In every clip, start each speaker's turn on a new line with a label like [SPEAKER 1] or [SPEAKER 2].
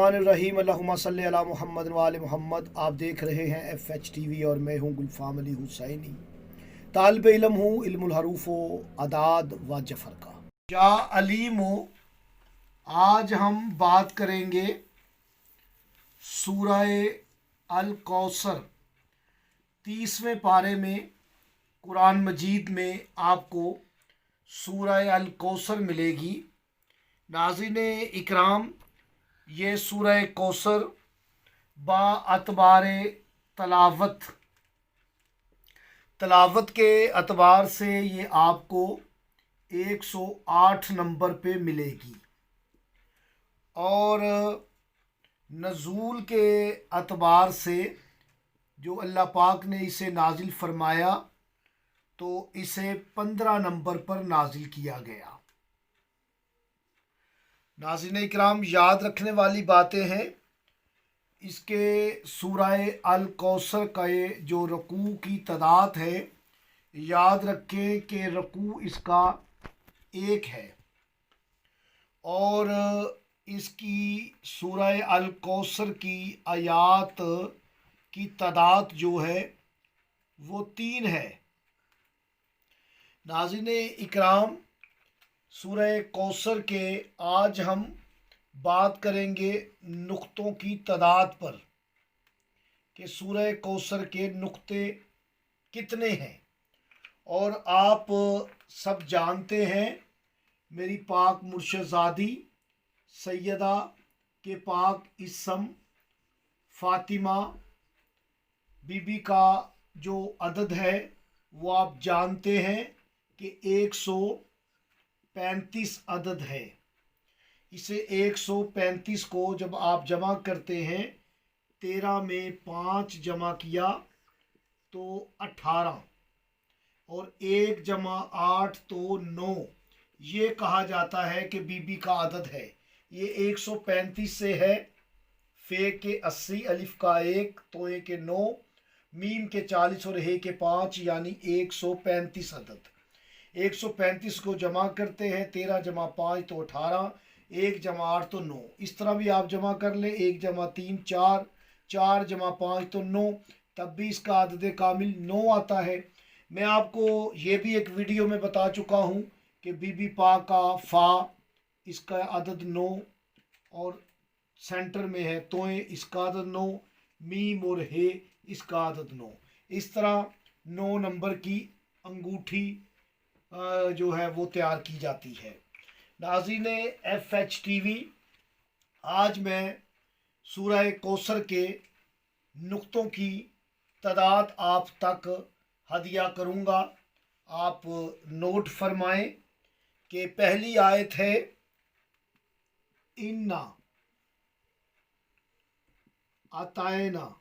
[SPEAKER 1] बिस्मिल्लाहिर्रहमानिर्रहीम अल्लाहुम्मा सल्ली अला मुहम्मद व आले मुहम्मद। आप देख रहे हैं FH TV और मैं हूं गुलफाम अली हुसैनी। तालिब इल्म हूँ इल्मुल हरूफ व अदाद व जफ़र का। या अलीमो, आज हम बात करेंगे सूरह अल कौसर 30वें पारे में। कुरान मजीद में आपको सूरह अल कौसर मिलेगी। नाज़रीन इकराम, ये सूरह कौसर बाअतबार तलावत के अतबार से ये आपको 108 नंबर पे मिलेगी और नज़ूल के अतबार से जो अल्लाह पाक ने इसे नाजिल फरमाया तो इसे 15 नंबर पर नाजिल किया गया। नाज़रीन इकराम, याद रखने वाली बातें हैं इसके सूरह अल कौसर का ये जो रकू की तादाद है, याद रखें कि रकू इसका 1 है और इसकी सूरह अल कौसर की आयात की तादाद जो है वो 3 है। नाज़रीन इकराम, सूरह कौसर के आज हम बात करेंगे नुक्तों की तादाद पर कि सूरह कौसर के नुक्ते कितने हैं। और आप सब जानते हैं मेरी पाक मुर्शदादी सैयदा के पाक इसम फ़ातिमा बीबी का जो अदद है वो आप जानते हैं कि 135 अदद है। इसे 135 को जब आप जमा करते हैं, 13 में 5 जमा किया तो 18 और 1 जमा 8 तो 9, ये कहा जाता है कि बीबी का अदद है। ये 135 से है। फे के 80, अलिफ का 1, तोए के 9, मीम के 40 और हे के 5, यानी 135 अदद। 135 को जमा करते हैं, 13 जमा 5 तो 18, 1 जमा 8 तो 9। इस तरह भी आप जमा कर लें, 1 जमा 3 4, 4 जमा 5 तो 9, तब भी इसका अदद कामिल 9 आता है। मैं आपको ये भी एक वीडियो में बता चुका हूँ कि बीबी पाक का फ़ा इसका अदद 9 और सेंटर में है तोए, इसका अदद 9, मीम और हे इसका अदद 9। इस तरह 9 नंबर की अंगूठी जो है वो तैयार की जाती है। नाज़रीन FH TV, आज मैं सूरह कौसर के नुक्तों की तादाद आप तक हदिया करूँगा। आप नोट फरमाएं कि पहली आयत है इन्ना आतायना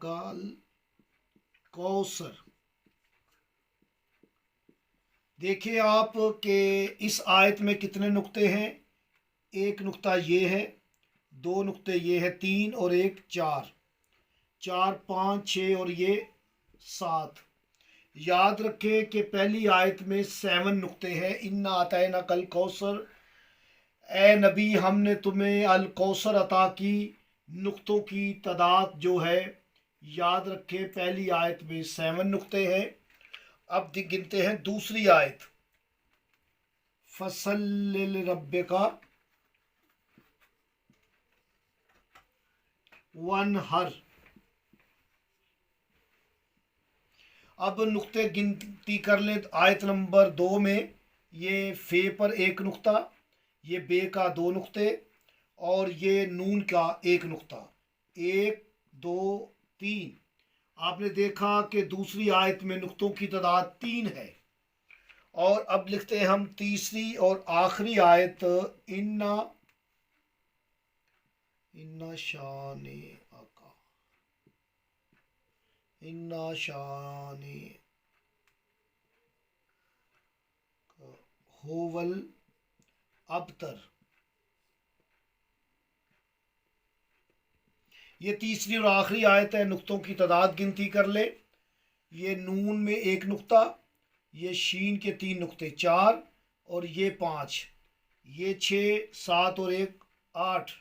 [SPEAKER 1] का कौसर। देखिए आप कि इस आयत में कितने नुक्ते हैं। एक नुक्ता ये है, 2 नुक्ते ये है, 3 और 1 4, 4 5 6 और ये 7। याद रखें कि पहली आयत में 7 नुक्ते हैं। इन्ना आतैना कल कौसर, ए नबी हमने तुम्हें अल कौसर अता की। नुक्तों की तादाद जो है, याद रखें पहली आयत में 7 नुक्ते हैं। अब गिनते हैं दूसरी आयत, फसल्लिल रब्बिका वनहर। अब नुक्ते गिनती कर लें। आयत नंबर 2 में ये फे पर 1 नुक्ता, ये बे का 2 नुक्ते और ये नून का 1 नुक्ता। 1 2 3। आपने देखा कि दूसरी आयत में नुक्तों की तादाद 3 है। और अब लिखते हैं हम तीसरी और आखिरी आयत, इन्ना शाने आका, इन्ना शाने होवल अबतर। ये तीसरी और आखिरी आयत है। नुक्तों की तादाद गिनती कर ले। ये नून में 1 नुक्ता, ये शीन के 3 नुक्ते 4 और ये 5, ये 6 7 और 1 8।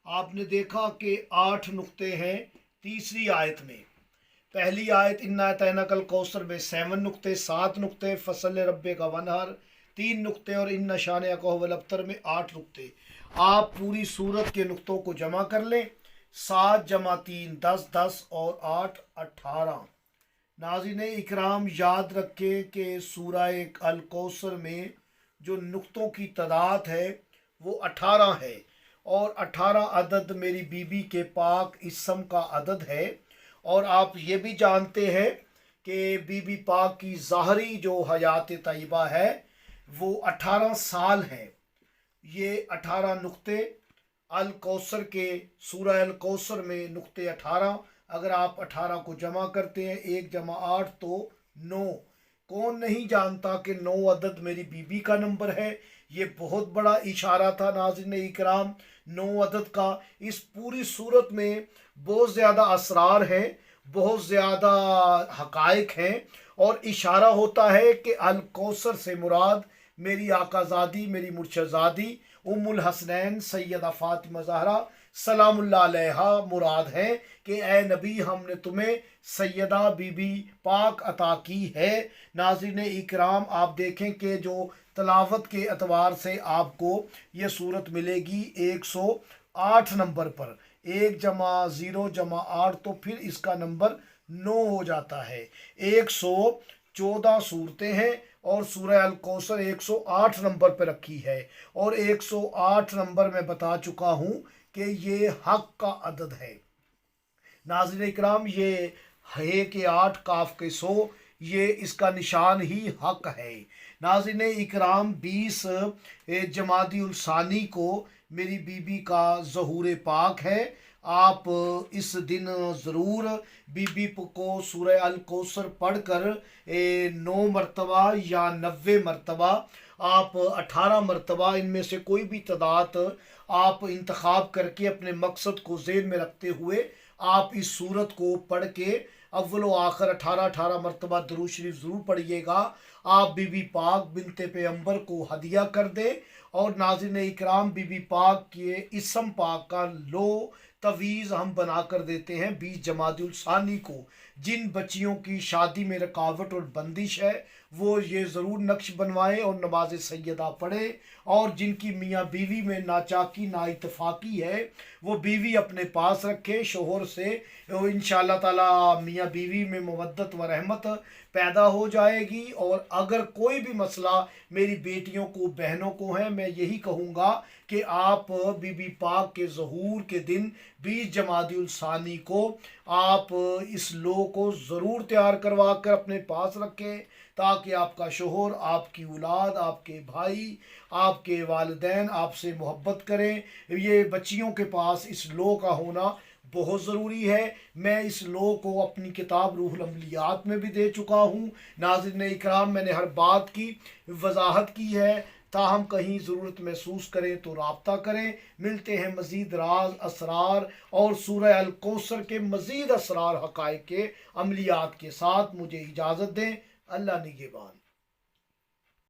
[SPEAKER 1] आपने देखा कि 8 नुक्ते हैं तीसरी आयत में। पहली आयत इन्ना अतैनकल कौसर में 7 नुक्ते, 7 नुक्ते, फसल रब्बे का वनहर 3 नुक्ते और इन नशान कहवल अब्तर में 8 नुक्ते। आप पूरी सूरत के नुक्तों को जमा कर लें। 7 जमा 3 10, 10 और 8 18। नाज़रीन इकराम याद रखें कि सूरह अल कौसर में जो नुक्तों की तादाद है वो 18 है और 18 अदद मेरी बीबी के पाक इसम का अदद है। और आप ये भी जानते हैं कि बीबी पाक की ज़ाहरी जो हयात तय्यबा है वो 18 साल है। ये 18 नुक्ते अल कौसर के सूरह अल कौसर में नुक्ते 18। अगर आप 18 को जमा करते हैं 1 जमा 8 तो 9। कौन नहीं जानता कि 9 अदद मेरी बीबी का नंबर है। ये बहुत बड़ा इशारा था नाज़रीन इकराम 9 अदद का। इस पूरी सूरत में बहुत ज़्यादा असरार हैं, बहुत ज़्यादा हक़ाइक़ हैं और इशारा होता है कि अल कौसर से मुराद मेरी आकाज़ादी, मेरी मुर्शदादी उम्मुल हसनैन सैयदा फ़ातिमा ज़हरा सलामुल्लाह अलैहा मुराद है कि ए नबी हमने तुम्हें सैयदा बीबी पाक अता की है। नाज़रीन इकराम आप देखें कि जो तलावत के एतबार से आपको ये सूरत मिलेगी 108 नंबर पर। 1 जमा 0 जमा 8 तो फिर इसका नंबर 9 हो जाता है। 114 सूरतें हैं और सूरह अल कौसर 108 नंबर पर रखी है और 108 नंबर में बता चुका हूँ कि ये हक का अदद है। नाज़रीन इकराम ये है कि 8 काफ के 100 ये इसका निशान ही हक है। नाज़रीन इकराम 20 जमादी उल सानी को मेरी बीबी का ज़हूर पाक है। आप इस दिन ज़रूर बीबी को सूरह अल कौसर पढ़ कर 9 मरतबा या 90 मरतबा आप 18 मरतबा इनमें से कोई भी तादाद आप इंतखाब करके अपने मकसद को ज़हन में रखते हुए आप इस सूरत को पढ़ के अव्वल व आखिर 18 मरतबा दुरूद शरीफ ज़रूर पढ़िएगा। आप बीबी पाक बिनते पैगंबर को हदिया कर दें। और नाज़रीन इकराम बीबी पाक के इसम पाक का लो तवीज़ हम बना कर देते हैं 20 जमादुल सानी को। जिन बच्चियों की शादी में रुकावट और बंदिश है वो ये ज़रूर नक्श बनवाएं और नमाज सैयदा पढ़ें। और जिनकी मियाँ बीवी में नाचाकी ना इत्तफाकी है वो बीवी अपने पास रखे शोहर से, इंशाअल्लाह ताला मियाँ बीवी में मवद्दत व रहमत पैदा हो जाएगी। और अगर कोई भी मसला मेरी बेटियों को, बहनों को है, मैं यही कहूँगा कि आप बीबी पाक के ज़हूर के दिन 20 जमादुल सानी को आप इस लो को ज़रूर तैयार करवा कर अपने पास रखें ताकि आपका शोहर, आपकी औलाद, आपके भाई, आपके वालिदैन आपसे मोहब्बत करें। ये बच्चियों के पास इस लो का होना बहुत ज़रूरी है। मैं इस लो को अपनी किताब रूहुल अमलियात में भी दे चुका हूँ। नाज़रीन इकराम मैंने हर बात की वजाहत की है। ताहम कहीं ज़रूरत महसूस करें तो राब्ता करें। मिलते हैं मज़ीद राज, असरार और सूरह अल कौसर के मज़ीद असरार हक़ाइक़ के अमलियात के साथ। मुझे इजाज़त दें। अल्लाह निगहबान।